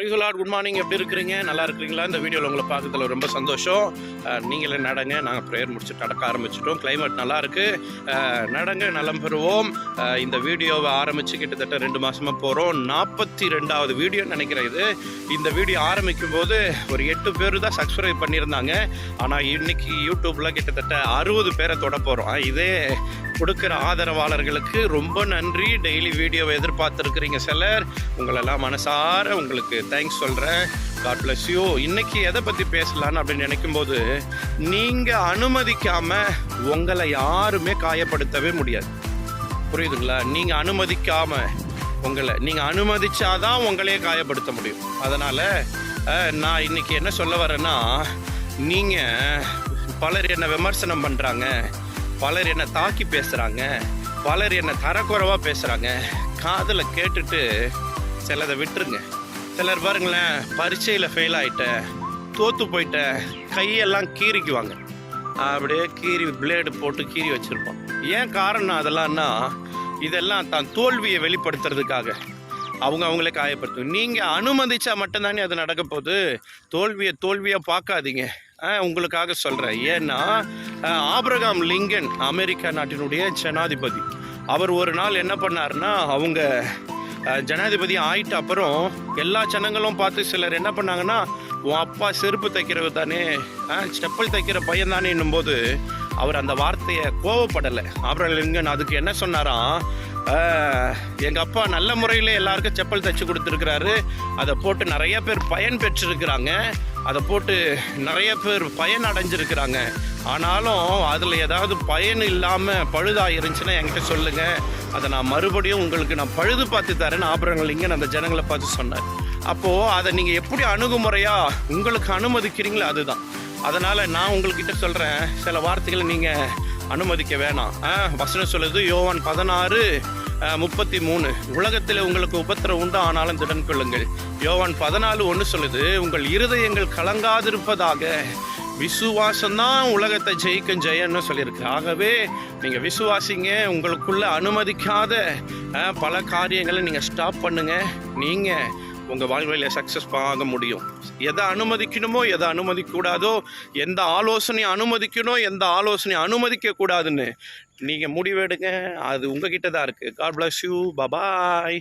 Price Lord, good morning. எப்படி இருக்கிறீங்க? நல்லா இருக்கிறீங்களா? இந்த வீடியோவில் உங்களை பார்க்கறதுல ரொம்ப சந்தோஷம். நீங்களே நடங்க. நாங்கள் ப்ரேயர் முடிச்சுட்டு நடக்க ஆரம்பிச்சிட்டோம். கிளைமேட் நல்லா இருக்குது. நடங்க, நலம் பெறுவோம். இந்த வீடியோவை ஆரம்பித்து கிட்டத்தட்ட 2 மாதமாக போகிறோம். 42வது வீடியோன்னு நினைக்கிறேன் இது. இந்த வீடியோ ஆரம்பிக்கும் போது ஒரு 8 பேர் தான் சப்ஸ்கிரைப் பண்ணியிருந்தாங்க. ஆனால் இன்னைக்கு யூடியூப்பில் கிட்டத்தட்ட 60 பேரை தொட போகிறோம். இதே கொடுக்குற ஆதரவாளர்களுக்கு ரொம்ப நன்றி. டெய்லி வீடியோவை எதிர்பார்த்துருக்கிறீங்க சிலர். உங்களெல்லாம் மனசார உங்களுக்கு தேங்க்ஸ் சொல்கிறேன். God bless you. இன்னைக்கு எதை பற்றி பேசலான்னு அப்படின்னு நினைக்கும்போது, நீங்கள் அனுமதிக்காமல் உங்களை யாருமே காயப்படுத்தவே முடியாது. புரியுதுங்களா? நீங்கள் அனுமதிக்காமல் நீங்கள் அனுமதிச்சாதான் உங்களையே காயப்படுத்த முடியும். அதனால் நான் இன்னைக்கு என்ன சொல்ல வரேன்னா, நீங்கள் பலர் என்னை விமர்சனம் பண்ணுறாங்க, பலர் என்னை தாக்கி பேசுகிறாங்க, பலர் என்னை தரக்குறைவாக பேசுகிறாங்க. காதில் கேட்டுட்டு சிலதை விட்டுருங்க. சிலர் பாருங்களேன், பரீட்சையில் ஃபெயில் ஆகிட்டேன், தோற்று போயிட்டேன், கையெல்லாம் கீறிக்குவாங்க. அப்படியே கீறி பிளேடு போட்டு கீறி வச்சுருப்போம். ஏன் காரணம் அதெல்லாம்னா, இதெல்லாம் தான் தோல்வியை வெளிப்படுத்துறதுக்காக அவங்களே காயப்படுத்தும். நீங்கள் அனுமதிச்சா மட்டும்தானே அது நடக்க போகுது. தோல்வியை பார்க்காதீங்க. உங்களுக்காக சொல்கிறேன். ஏன்னா ஆபிரகாம் லிங்கன், அமெரிக்கா நாட்டினுடைய ஜனாதிபதி, அவர் ஒரு நாள் என்ன பண்ணாருன்னா, அவங்க ஜனாதிபதி ஆயிட்ட அப்புறம் எல்லா ஜனங்களும் பார்த்து சிலர் என்ன பண்ணாங்கன்னா, உன் அப்பா செருப்பு தைக்கிறவர் தானே, செப்பல் தைக்கிற பையன் தானே என்னும்போது அவர் அந்த வார்த்தையை கோவப்படலை. ஆபிரகாம் லிங்கன் அதுக்கு என்ன சொன்னாராம், எங்கள் அப்பா நல்ல முறையில் எல்லாருக்கும் செப்பல் தைச்சி கொடுத்துருக்கிறாரு, அதை போட்டு நிறைய பேர் பயன் பெற்றிருக்கிறாங்க, அதை போட்டு நிறைய பேர் பயன் அடைஞ்சிருக்கிறாங்க. ஆனாலும் அதில் ஏதாவது பயன் இல்லாமல் பழுதாக இருந்துச்சுன்னா என்கிட்ட சொல்லுங்கள், அதை நான் மறுபடியும் உங்களுக்கு நான் பழுது பார்த்து தரேன்னு ஆபிரகாம் லிங்கன் அந்த ஜனங்களை பார்த்து சொன்னார். அப்போது அதை நீங்கள் எப்படி அணுகுமுறையாக உங்களுக்கு அனுமதிக்கிறீங்களோ அதுதான். அதனால் நான் உங்கள்கிட்ட சொல்கிறேன், சில வார்த்தைகளை நீங்கள் அனுமதிக்க வேணாம். வசனம் சொல்லுது, யோவான் 16:33, உலகத்தில் உங்களுக்கு உபத்திரம் உண்டு, ஆனாலும் திடன் கொள்ளுங்கள். யோவான் 14:1 சொல்லுது, உங்கள் இருதயங்கள் கலங்காதிருப்பதாக, விசுவாசம்தான் உலகத்தை ஜெயிக்கும் ஜெயன்னு சொல்லியிருக்கு. ஆகவே நீங்கள் விசுவாசிங்க. உங்களுக்குள்ள அனுமதிக்காத பல காரியங்களை நீங்கள் ஸ்டாப் பண்ணுங்க. நீங்கள் உங்கள் வாழ்க்கையில் சக்ஸஸ் ஆக முடியும். எதை அனுமதிக்கணுமோ எதை அனுமதிக்கூடாதோ, எந்த ஆலோசனையை அனுமதிக்கணும் எந்த ஆலோசனையை அனுமதிக்கக்கூடாதுன்னு நீங்கள் முடிவெடுங்க. அது உங்ககிட்ட தான் இருக்குது. God bless you. பபாய்.